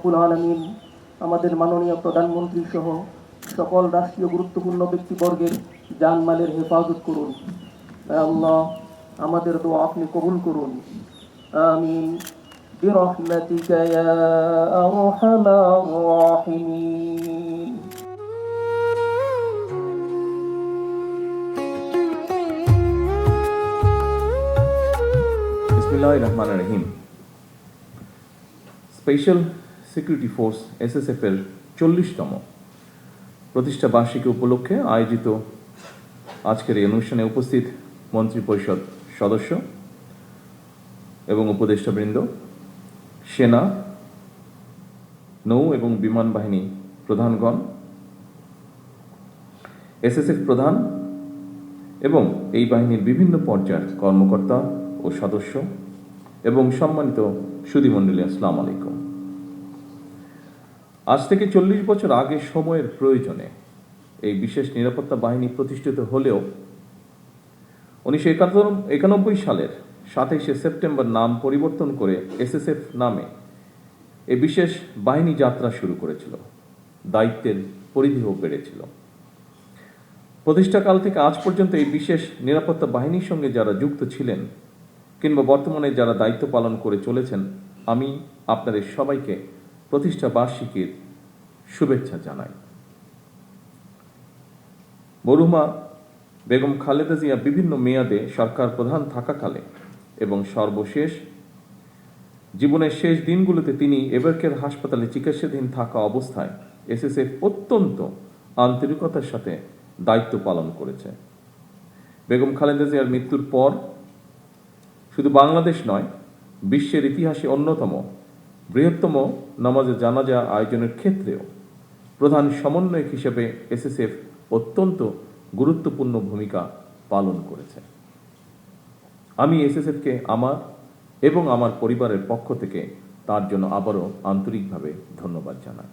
রব্বুল আলামিন আমাদের মাননীয় প্রধানমন্ত্রী সহ সকল রাষ্ট্রীয় গুরুত্বপূর্ণ ব্যক্তিবর্গের জানমালের হেফাজত করুন। আল্লাহ আমাদের দোয়া আপনি কবুল করুন। আমিন বিরহমাতিকা ইয়া আরহামার রাহিমিন। বিসমিল্লাহির রহমানির রহিম। স্পেশাল সিকিউরিটি ফোর্স এসএসএফ এর 40তম প্রতিষ্ঠা বার্ষিকী উপলক্ষে আয়োজিত আজকের এই অনুষ্ঠানে উপস্থিত মন্ত্রিপরিষদ সদস্য এবং উপদেষ্টাবৃন্দ, সেনা, নৌ এবং বিমান বাহিনী প্রধানগণ, এসএসএফ প্রধান এবং এই বাহিনীর বিভিন্ন পর্যায়ের কর্মকর্তা ও সদস্য এবং সম্মানিত সুধীমণ্ডলী, আসসালামু আলাইকুম। আজ থেকে 40 বছর আগে সময়ের প্রয়োজনে এই বিশেষ নিরাপত্তা বাহিনী প্রতিষ্ঠিত হলেও 1991 সালের 27 সেপ্টেম্বর নাম পরিবর্তন করে এসএসএফ নামে এই বিশেষ বাহিনী যাত্রা শুরু করেছিল। দায়িত্বের পরিধিও বেড়েছিল। প্রতিষ্ঠাকাল থেকে আজ পর্যন্ত এই বিশেষ নিরাপত্তা বাহিনীর সঙ্গে যারা যুক্ত ছিলেন কিংবা বর্তমানে যারা দায়িত্ব পালন করে চলেছেন, আমি আপনাদের সবাইকে প্রতিষ্ঠা বার্ষিকীর শুভেচ্ছা জানাই। মরহুমা বেগম খালেদা জিয়া বিভিন্ন মেয়াদে সরকার প্রধান থাকাকালে এবং সর্বশেষ জীবনের শেষ দিনগুলোতে তিনি এভারকেয়ার হাসপাতালে চিকিৎসাধীন থাকা অবস্থায় এসএসএফ অত্যন্ত আন্তরিকতার সাথে দায়িত্ব পালন করেছে। বেগম খালেদা জিয়ার মৃত্যুর পর শুধু বাংলাদেশ নয়, বিশ্বের ইতিহাসে অন্যতম বৃহত্তম নামাজে জানাজা আয়োজনের ক্ষেত্রেও প্রধান সমন্বয়ক হিসেবে এসএসএফ অত্যন্ত গুরুত্বপূর্ণ ভূমিকা পালন করেছে। আমি এসএসএফকে আমার এবং আমার পরিবারের পক্ষ থেকে তার জন্য আবারও আন্তরিকভাবে ধন্যবাদ জানাই।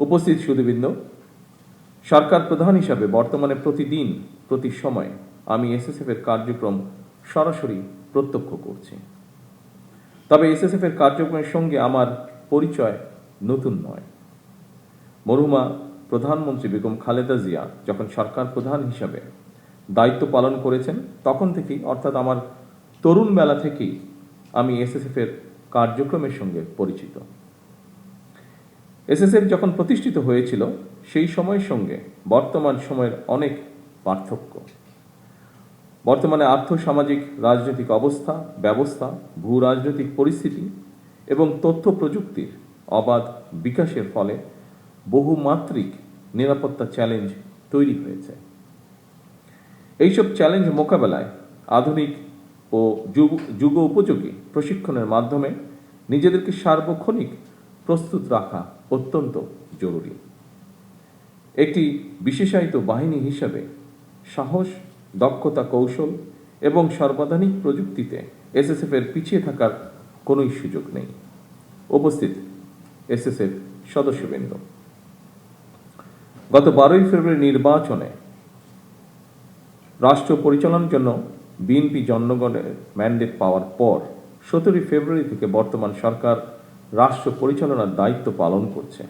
উপস্থিত সুধীবৃন্দ, সরকার প্রধান হিসাবে বর্তমানে প্রতিদিন প্রতি সময় আমি এসএসএফ এর কার্যক্রম সরাসরি প্রত্যক্ষ করছি। তবে এসএসএফ এর কার্যক্রমের সঙ্গে আমার পরিচয় নতুন নয়। মরহুমা প্রধানমন্ত্রী বেগম খালেদা জিয়া যখন সরকার প্রধান হিসাবে দায়িত্ব পালন করেছেন তখন থেকেই, অর্থাৎ আমার তরুণ বেলা থেকেই আমি এসএসএফ এর কার্যক্রমের সঙ্গে পরিচিত। এসএসএফ যখন প্রতিষ্ঠিত হয়েছিল সেই সময়ের সঙ্গে বর্তমান সময়ের অনেক পার্থক্য। বর্তমানে আর্থসামাজিক রাজনৈতিক অবস্থা ব্যবস্থা, ভূ রাজনৈতিক পরিস্থিতি এবং তথ্য প্রযুক্তির অবাধ বিকাশের ফলে বহুমাত্রিক নিরাপত্তা চ্যালেঞ্জ তৈরি হয়েছে। এইসব চ্যালেঞ্জ মোকাবেলায় আধুনিক ও যুগ উপযোগী প্রশিক্ষণের মাধ্যমে নিজেদেরকে সার্বক্ষণিক প্রস্তুত রাখা অত্যন্ত জরুরি। একটি বিশেষায়িত বাহিনী হিসাবে সাহস, দক্ষতা, কৌশল এবং সর্বাধুনিক প্রযুক্তিতে এসএসএফ এর পিছিয়ে থাকার কোনো সুযোগ নেই। উপস্থিত এসএসএফ সদস্যবৃন্দ, গত 12 ফেব্রুয়ারি নির্বাচনে রাষ্ট্র পরিচালনার জন্য বিএনপি জনগণের ম্যান্ডেট পাওয়ার পর 17 ফেব্রুয়ারি থেকে বর্তমান সরকার রাষ্ট্র পরিচালনার দায়িত্ব পালন করছে।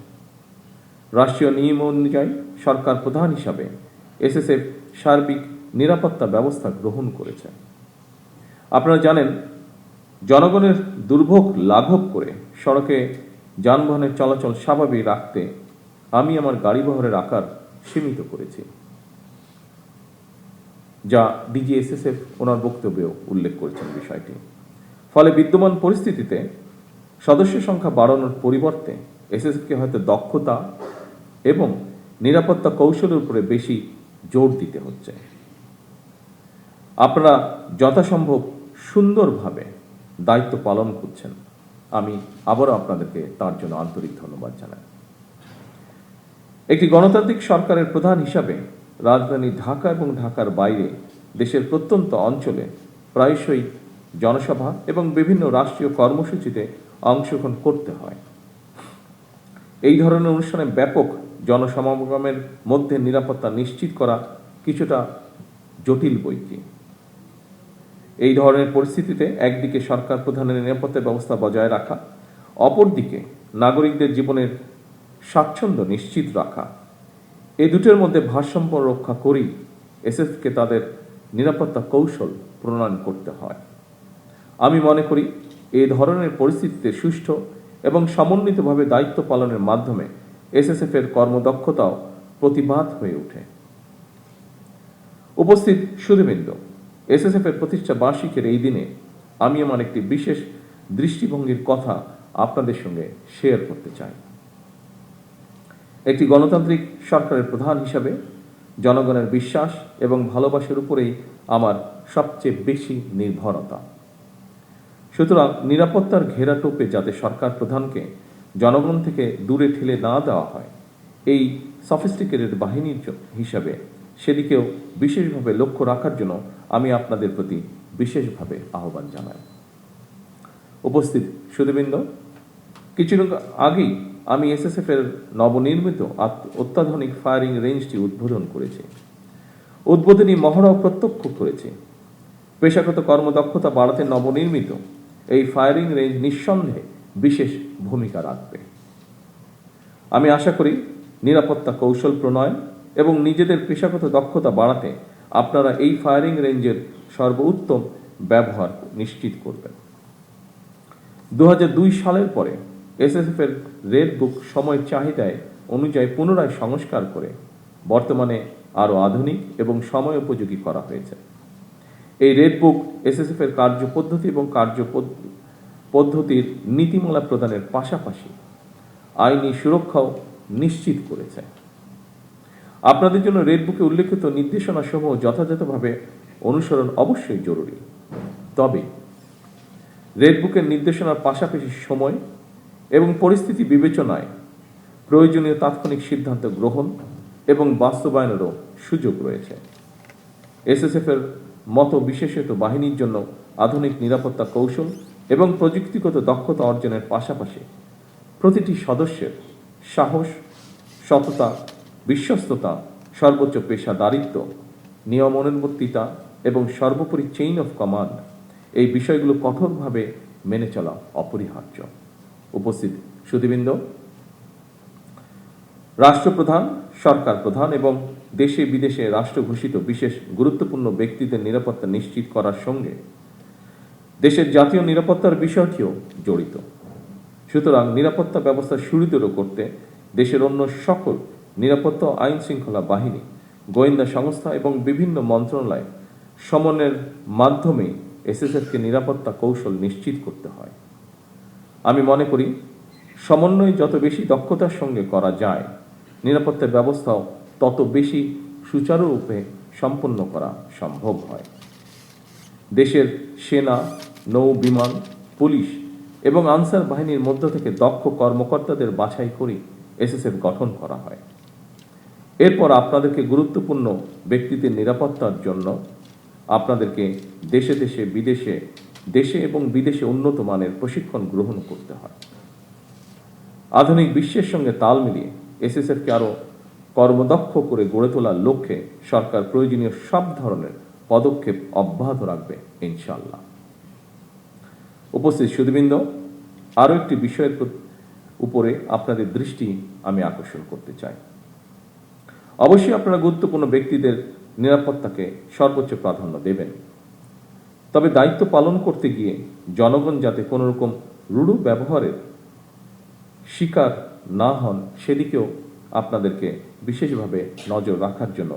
রাষ্ট্রীয় নিয়ম অনুযায়ী সরকার প্রধান হিসাবে এসএসএফ সার্বিক নিরাপত্তা ব্যবস্থা গ্রহণ করেছে। আপনারা জানেন, জনগণের দুর্ভোগ লাঘব করে সড়কে যানবাহনের চলাচল স্বাভাবিক রাখতে আমি আমার গাড়িবহরের আকার সীমিত করেছি, যা ডিজি এসএসএফ ওনার বক্তব্যেও উল্লেখ করেছেন বিষয়টি। ফলে বিদ্যমান পরিস্থিতিতে সদস্য সংখ্যা বাড়ানোর পরিবর্তে এসএসএফকে হয়তো দক্ষতা এবং নিরাপত্তা কৌশলের উপরে বেশি জোর দিতে হচ্ছে। আপনারা যথাসম্ভব সুন্দরভাবে দায়িত্ব পালন করছেন। আমি আবারও আপনাদেরকে তার জন্য আন্তরিক ধন্যবাদ জানাই। একটি গণতান্ত্রিক সরকারের প্রধান হিসাবে রাজধানী ঢাকা এবং ঢাকার বাইরে দেশের প্রত্যন্ত অঞ্চলে প্রায়শই জনসভা এবং বিভিন্ন রাষ্ট্রীয় কর্মসূচিতে অংশগ্রহণ করতে হয়। এই ধরনের অনুষ্ঠানে ব্যাপক জনসমাগমের মধ্যে নিরাপত্তা নিশ্চিত করা কিছুটা জটিল বৈকি। এই ধরনের পরিস্থিতিতে একদিকে সরকার প্রধানের নিরাপত্তা ব্যবস্থা বজায় রাখা, অপরদিকে নাগরিকদের জীবনের স্বাচ্ছন্দ্য নিশ্চিত রাখা, এই দুটোর মধ্যে ভারসাম্য রক্ষা করেই এসএসএফকে তাদের নিরাপত্তা কৌশল প্রণয়ন করতে হয়। আমি মনে করি এই ধরনের পরিস্থিতিতে সুষ্ঠু এবং সমন্বিতভাবে দায়িত্ব পালনের মাধ্যমে এসএসএফ এর কর্মদক্ষতাও প্রতিবাদ হয়ে ওঠে। উপস্থিত সুধীবৃন্দ, এসএসএফ এর প্রতিষ্ঠা বার্ষিকীর এই দিনে আমি আমার একটি বিশেষ দৃষ্টিভঙ্গির কথা আপনাদের সঙ্গে শেয়ার করতে চাই। একটি গণতান্ত্রিক সরকারের প্রধান হিসাবে জনগণের বিশ্বাস এবং ভালোবাসার উপরেই আমার সবচেয়ে বেশি নির্ভরতা। সুতরাং নিরাপত্তার ঘেরাটোপে যাতে সরকার প্রধানকে জনগণ থেকে দূরে ঠেলে না দেওয়া হয়, এই সফিস্টিকেটেড বাহিনীর হিসাবে সেদিকেও বিশেষভাবে লক্ষ্য রাখার জন্য আমি আপনাদের প্রতি বিশেষভাবে আহ্বান জানাই। উপস্থিত সুধীবৃন্দ, কিছুদিন আগেই আমি এসএসএফ এর নবনির্মিত অত্যাধুনিক ফায়ারিং রেঞ্জটি উদ্বোধন করেছি। উদ্বোধনী মহড়াও প্রত্যক্ষ করেছি। পেশাগত কর্মদক্ষতা বাড়াতে নবনির্মিত এই ফায়ারিং রেঞ্জ নিঃসন্দেহে বিশেষ ভূমিকা রাখবে। আমি আশা করি নিরাপত্তা কৌশল প্রণয়ন এবং নিজেদের পেশাগত দক্ষতা বাড়াতে আপনারা এই ফায়ারিং রেঞ্জের সর্বোত্তম ব্যবহার নিশ্চিত করবেন। 2002 সালের পরে এসএসএফ এর রেড বুক সময়ের চাহিদায় অনুযায়ী পুনরায় সংস্কার করে বর্তমানে আরো আধুনিক এবং সময় উপযোগী করা হয়েছে। এই রেড বুক এসএসএফ এর কার্যপদ্ধতি এবং পদ্ধতির নীতিমালা প্রদানের পাশাপাশি আইনি সুরক্ষাও নিশ্চিত করেছে। আপনাদের জন্য রেড বুকে উল্লেখিত নির্দেশনা সমূহ যথাযথভাবে অনুসরণ অবশ্যই জরুরি। তবে রেড বুকের নির্দেশনার পাশাপাশি সময় এবং পরিস্থিতি বিবেচনায় প্রয়োজনীয় তাৎক্ষণিক সিদ্ধান্ত গ্রহণ এবং বাস্তবায়নেরও সুযোগ রয়েছে। এসএসএফ এর মতো বিশেষায়িত বাহিনীর জন্য আধুনিক নিরাপত্তা কৌশল এবং প্রযুক্তিগত দক্ষতা অর্জনের পাশাপাশি প্রতিটি সদস্যের সাহস, সততা, বিশ্বস্ততা, সর্বোচ্চ পেশাদারিত্ব, নিয়মানুবর্তিতা এবং সর্বোপরি চেইন অফ কমান্ড, এই বিষয়গুলো কঠোরভাবে মেনে চলা অপরিহার্য। উপস্থিত সুধীবৃন্দ, রাষ্ট্রপ্রধান, সরকার প্রধান এবং দেশে বিদেশে রাষ্ট্র ঘোষিত বিশেষ গুরুত্বপূর্ণ ব্যক্তিদের নিরাপত্তা নিশ্চিত করার সঙ্গে দেশের জাতীয় নিরাপত্তার বিষয়টিও জড়িত। সুতরাং নিরাপত্তা ব্যবস্থা সুদৃঢ় করতে দেশের অন্য সকল নিরাপত্তা আইন শৃঙ্খলা বাহিনী, গোয়েন্দা সংস্থা এবং বিভিন্ন মন্ত্রণালয় সমন্বয়ের মাধ্যমে এসএসএফকে নিরাপত্তা কৌশল নিশ্চিত করতে হয়। আমি মনে করি সমন্বয় যত বেশি দক্ষতার সঙ্গে করা যায়, নিরাপত্তা ব্যবস্থাও তত বেশি সুচারুরূপে সম্পন্ন করা সম্ভব হয়। দেশের সেনা, নৌ বিমান, পুলিশ এবং আনসার বাহিনীর মধ্য থেকে দক্ষ কর্মকর্তাদের বাছাই করে এসএসএফ গঠন করা হয়। এরপর আপনাদেরকে গুরুত্বপূর্ণ ব্যক্তিদের নিরাপত্তার জন্য আপনাদেরকে দেশে এবং বিদেশে উন্নত মানের প্রশিক্ষণ গ্রহণ করতে হয়। আধুনিক বিশ্বের সঙ্গে তাল মিলিয়ে এসএসএফকে আরো কর্মদক্ষ করে গড়ে তোলার লক্ষ্যে সরকার প্রয়োজনীয় সব ধরনের পদক্ষেপ অব্যাহত রাখবে ইনশাআল্লাহ। উপস্থিত সুধীবৃন্দ, আরো একটি বিষয়ের উপরে আপনাদের দৃষ্টি আমি আকর্ষণ করতে চাই। অবশ্যই আপনারা গুরুত্বপূর্ণ ব্যক্তিদের নিরাপত্তাকে সর্বোচ্চ প্রাধান্য দেবেন, তবে দায়িত্ব পালন করতে গিয়ে জনগণ যাতে কোনো রকম রূঢ় ব্যবহারের শিকার না হন সেদিকেও আপনাদেরকে বিশেষভাবে নজর রাখার জন্য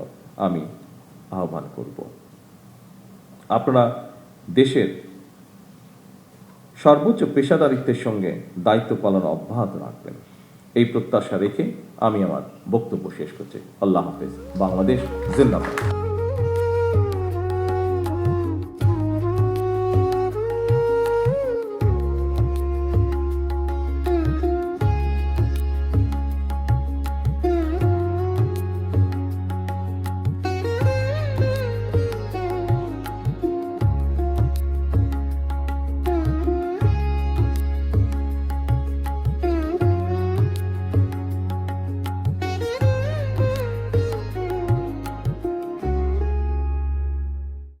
আমি আহ্বান করব। আপনারা দেশের সর্বোচ্চ পেশাদারিত্বের সঙ্গে দায়িত্ব পালন অব্যাহত রাখবেন, এই প্রত্যাশা রেখে আমি আমার বক্তব্য শেষ করছি। আল্লাহ হাফেজ। বাংলাদেশ জিন্দাবাদ।